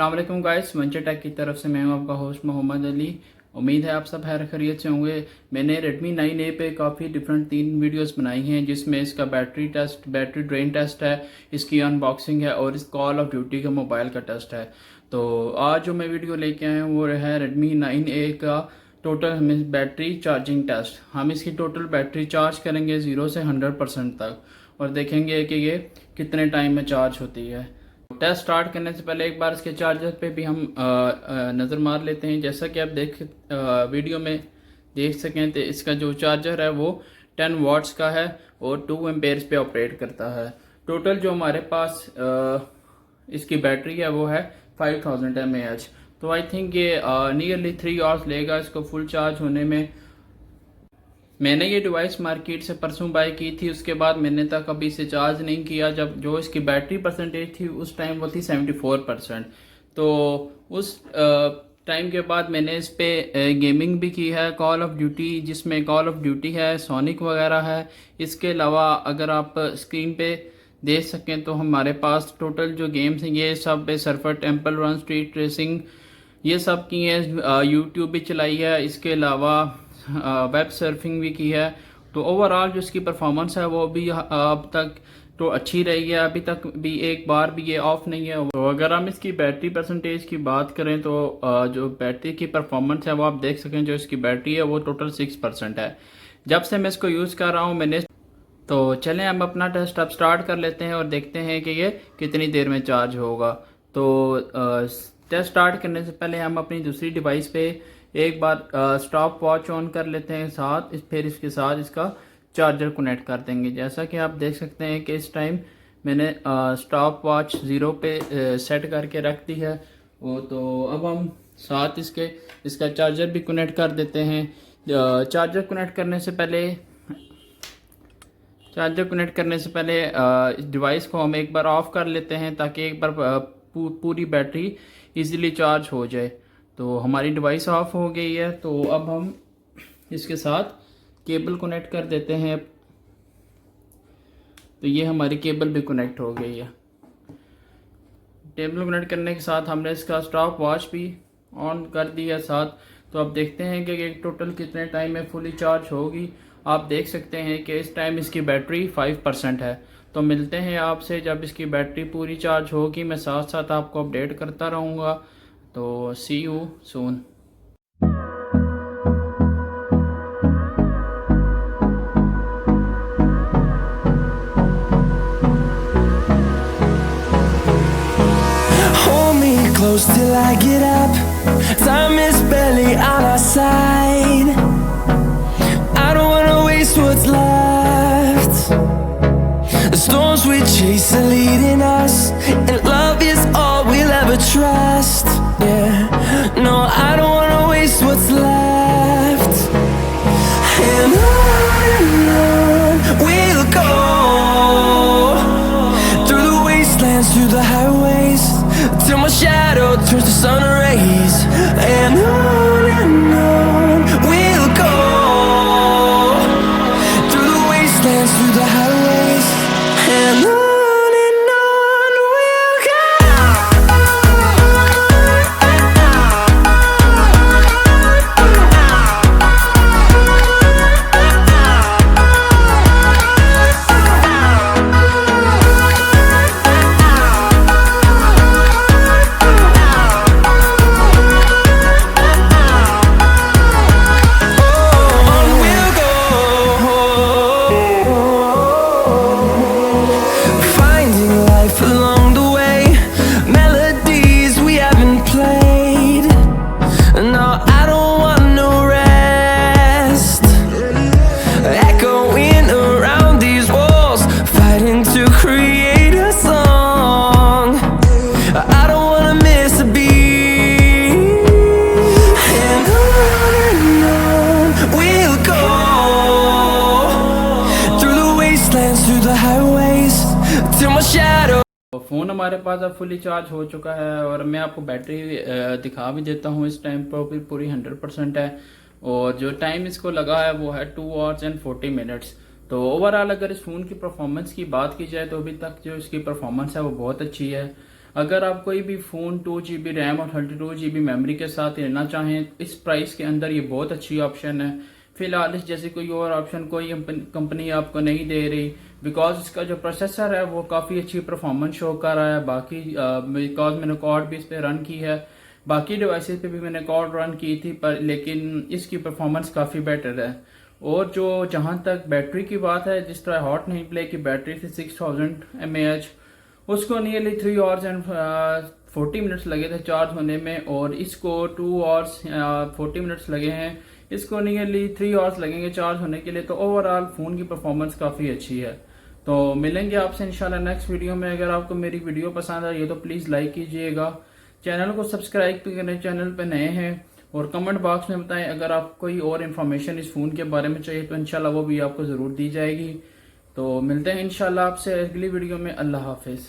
अस्सलाम वालेकुम guys, मंचे take की तरफ से मैं हूं आपका होस्ट मोहम्मद अली। उम्मीद है आप सब खैर खैरियत से होंगे। मैंने Redmi 9A पे काफ़ी डिफरेंट 3 वीडियोस बनाई हैं, जिसमें इसका battery test, battery drain test है, इसकी अनबॉक्सिंग है और इस कॉल ऑफ ड्यूटी का मोबाइल का टेस्ट है। तो आज जो मैं वीडियो लेके आया हूँ वो है Redmi 9A का टोटल हमें बैटरी चार्जिंग टेस्ट। हम इसकी टोटल बैटरी चार्ज करेंगे 0 से 100% तक और देखेंगे कि ये कितने टाइम में चार्ज होती है। टेस्ट स्टार्ट करने से पहले एक बार इसके चार्जर पे भी हम नज़र मार लेते हैं। जैसा कि आप वीडियो में देख सकें तो इसका जो चार्जर है वो 10 वाट्स का है और 2 एम्पेयर्स पे ऑपरेट करता है। टोटल जो हमारे पास इसकी बैटरी है वो है 5000 mAh। तो आई थिंक ये नियरली 3 आवर्स लेगा इसको फुल चार्ज होने में। मैंने ये डिवाइस मार्केट से परसों बाय की थी, उसके बाद मैंने तक अभी इसे चार्ज नहीं किया। जब जो इसकी बैटरी परसेंटेज थी उस टाइम वो थी 74%। तो उस टाइम के बाद मैंने इस पे गेमिंग भी की है, कॉल ऑफ ड्यूटी, जिसमें कॉल ऑफ ड्यूटी है, सोनिक वगैरह है। इसके अलावा अगर आप स्क्रीन पे देख सकें तो हमारे पास टोटल जो गेम्स हैं ये सब surfer, temple run, street racing, ये सब की है। यूट्यूब भी चलाई है, इसके अलावा वेब सर्फिंग भी की है। तो ओवरऑल जो इसकी परफॉर्मेंस है वो भी अब तक तो अच्छी रही है, अभी तक भी एक बार भी ये ऑफ नहीं है। तो अगर हम इसकी बैटरी परसेंटेज की बात करें तो जो बैटरी की परफॉर्मेंस है वो आप देख सकें, जो इसकी बैटरी है वो टोटल 6% है जब से मैं इसको यूज़ कर रहा हूँ मैंने। तो चलें हम अपना टेस्ट अब स्टार्ट कर लेते हैं और देखते हैं कि ये कितनी देर में चार्ज होगा। तो टेस्ट स्टार्ट करने से पहले हम अपनी दूसरी डिवाइस पे एक बार स्टॉप वॉच ऑन कर लेते हैं, फिर इसके साथ इसका चार्जर कनेक्ट कर देंगे। जैसा कि आप देख सकते हैं कि इस टाइम मैंने स्टॉप वॉच 0 पे सेट करके रख दी है। वो तो अब हम साथ इसका चार्जर भी कनेक्ट कर देते हैं। चार्जर कनेक्ट करने से पहले इस डिवाइस को हम एक बार ऑफ कर लेते हैं ताकि एक बार पूरी बैटरी इजीली चार्ज हो जाए। तो हमारी डिवाइस ऑफ हो गई है। तो अब हम इसके साथ केबल कनेक्ट कर देते हैं। तो ये हमारी केबल भी कनेक्ट हो गई है। केबल कनेक्ट करने के साथ हमने इसका स्टॉप वॉच भी ऑन कर दिया साथ। तो अब देखते हैं कि ये टोटल कितने टाइम में फुली चार्ज होगी। आप देख सकते हैं कि इस टाइम इसकी बैटरी 5% है। तो मिलते हैं आपसे जब इसकी बैटरी पूरी चार्ज होगी। मैं साथ साथ आपको अपडेट करता रहूँगा। तो see you soon. Hold me close till I get up. Time is barely on our side. I don't wanna waste what's left. The storms we chase are leading us, and love is all we'll ever trust. Yeah, no, I don't wanna waste what's left. And on we'll go, through the wastelands, through the highways, till my shadow turns to sun rays. And on we'll go, through the wastelands, through the highways, and on we'll go. Phone हमारे पास अब fully charge हो चुका है और मैं आपको battery दिखा भी देता हूँ। इस टाइम पर भी पूरी 100% है और जो टाइम इसको लगा है वो है 2 आवर्स एंड 40 मिनट्स। तो ओवरऑल अगर इस फ़ोन की परफॉर्मेंस की बात की जाए तो अभी तक जो इसकी परफॉर्मेंस है वो बहुत अच्छी है। अगर आप कोई भी फ़ोन 2 GB रैम और 32 GB मेमोरी के साथ लेना चाहें, इस प्राइस के अंदर ये बहुत अच्छी ऑप्शन है। फिलहाल इस जैसे कोई और ऑप्शन कोई कंपनी आपको नहीं दे रही, बिकॉज इसका जो प्रोसेसर है वो काफ़ी अच्छी परफॉर्मेंस शो कर रहा है। बाकी बिकॉज मैंने कॉड भी इस पर रन की है, बाकी डिवाइसेस पे भी मैंने कॉड रन की थी, पर लेकिन इसकी परफॉर्मेंस काफ़ी बेटर है। और जो जहाँ तक बैटरी की बात है, जिस तरह हॉट नहीं प्ले की बैटरी थी 6000 mAh, उसको नियरली 3 आवर्स एंड 40 मिनट्स लगे थे चार्ज होने में, और इसको 2 आवर्स 40 मिनट्स लगे हैं। इसको नियरली 3 आवर्स लगेंगे चार्ज होने के लिए। तो ओवरऑल फ़ोन की परफॉर्मेंस काफ़ी अच्छी है। तो मिलेंगे आपसे इंशाल्लाह नेक्स्ट वीडियो में। अगर आपको मेरी वीडियो पसंद आई तो प्लीज़ लाइक कीजिएगा, चैनल को सब्सक्राइब भी करें चैनल पे नए हैं, और कमेंट बॉक्स में बताएं अगर आप कोई और इन्फॉर्मेशन इस फ़ोन के बारे में चाहिए तो इंशाल्लाह वो भी आपको ज़रूर दी जाएगी। तो मिलते हैं इंशाल्लाह आपसे अगली वीडियो में। अल्लाह हाफिज़।